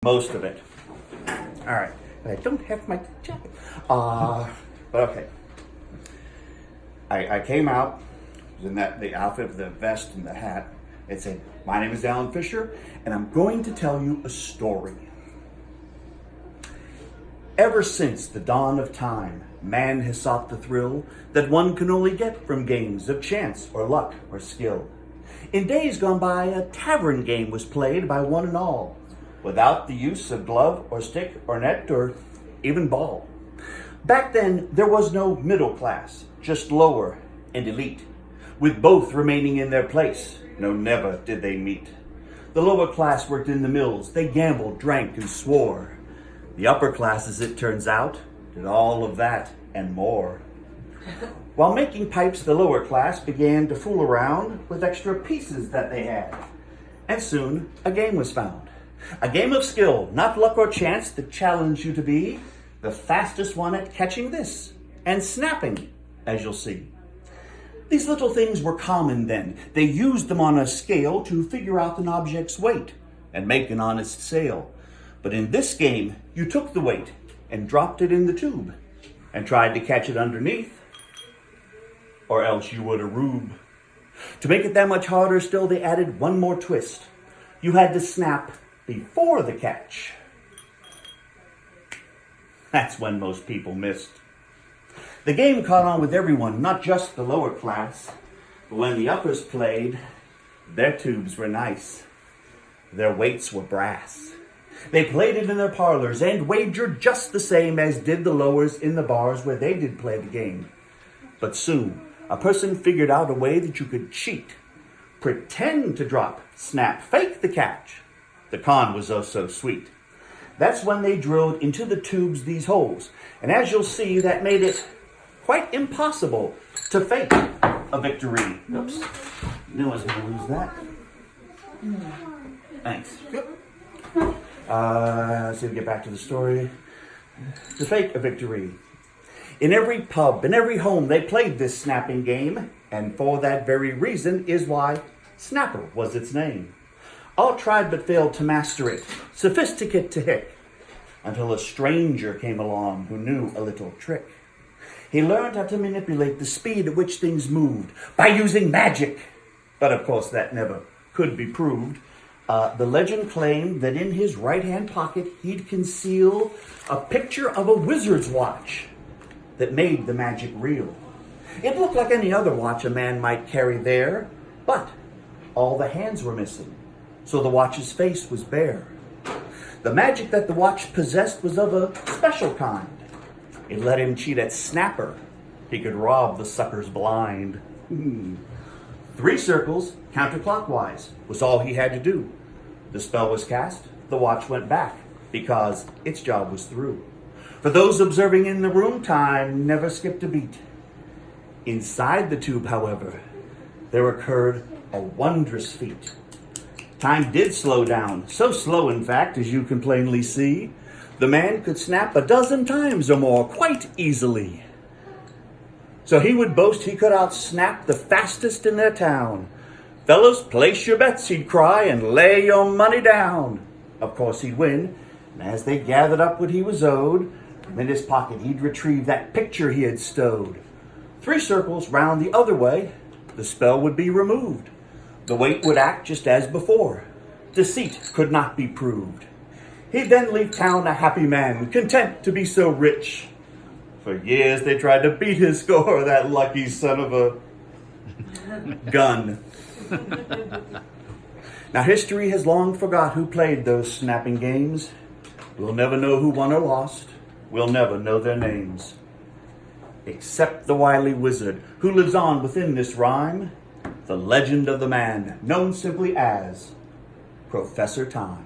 Most of it. All right. I don't have my jacket. But okay. I came out, was in the outfit of the vest and the hat. It said, "My name is Alan Fisher, and I'm going to tell you a story." Ever since the dawn of time, man has sought the thrill that one can only get from games of chance or luck or skill. In days gone by, a tavern game was played by one and all, without the use of glove or stick or net or even ball. Back then, there was no middle class, just lower and elite, with both remaining in their place. No, never did they meet. The lower class worked in the mills, they gambled, drank, and swore. The upper class, as it turns out, did all of that and more. While making pipes, the lower class began to fool around with extra pieces that they had. And soon, a game was found. A game of skill, not luck or chance, that challenged you to be the fastest one at catching this and snapping, as you'll see. These little things were common then. They used them on a scale to figure out an object's weight and make an honest sale. But in this game, you took the weight and dropped it in the tube and tried to catch it underneath, or else you would a rube. To make it that much harder still, they added one more twist. You had to snap before the catch. That's when most people missed. The game caught on with everyone, not just the lower class. But when the uppers played, their tubes were nice. Their weights were brass. They played it in their parlors and wagered just the same as did the lowers in the bars where they did play the game. But soon, a person figured out a way that you could cheat, pretend to drop, snap, fake the catch. The con was oh so sweet. That's when they drilled into the tubes these holes. And as you'll see, that made it quite impossible to fake a victory. Oops. No one's going to lose that. Thanks. Let's see if we get back to the story. To fake a victory. In every pub, in every home, they played this snapping game. And for that very reason is why Snapper was its name. All tried but failed to master it, sophisticate to hick, until a stranger came along who knew a little trick. He learned how to manipulate the speed at which things moved by using magic. But of course that never could be proved. The legend claimed that in his right-hand pocket he'd conceal a picture of a wizard's watch that made the magic real. It looked like any other watch a man might carry there, but all the hands were missing, so the watch's face was bare. The magic that the watch possessed was of a special kind. It let him cheat at Snapper. He could rob the suckers blind. 3 circles, counterclockwise, was all he had to do. The spell was cast, the watch went back, because its job was through. For those observing in the room, time never skipped a beat. Inside the tube, however, there occurred a wondrous feat. Time did slow down, so slow in fact, as you can plainly see. The man could snap 12 times or more quite easily. So he would boast he could out-snap the fastest in their town. "Fellows, place your bets," he'd cry, "and lay your money down." Of course he'd win, and as they gathered up what he was owed, from in his pocket he'd retrieve that picture he had stowed. 3 circles round the other way, the spell would be removed. The weight would act just as before. Deceit could not be proved. He'd then leave town a happy man, content to be so rich. For years they tried to beat his score, that lucky son of a gun. Now history has long forgot who played those snapping games. We'll never know who won or lost. We'll never know their names. Except the wily wizard who lives on within this rhyme, the legend of the man known simply as Professor Time.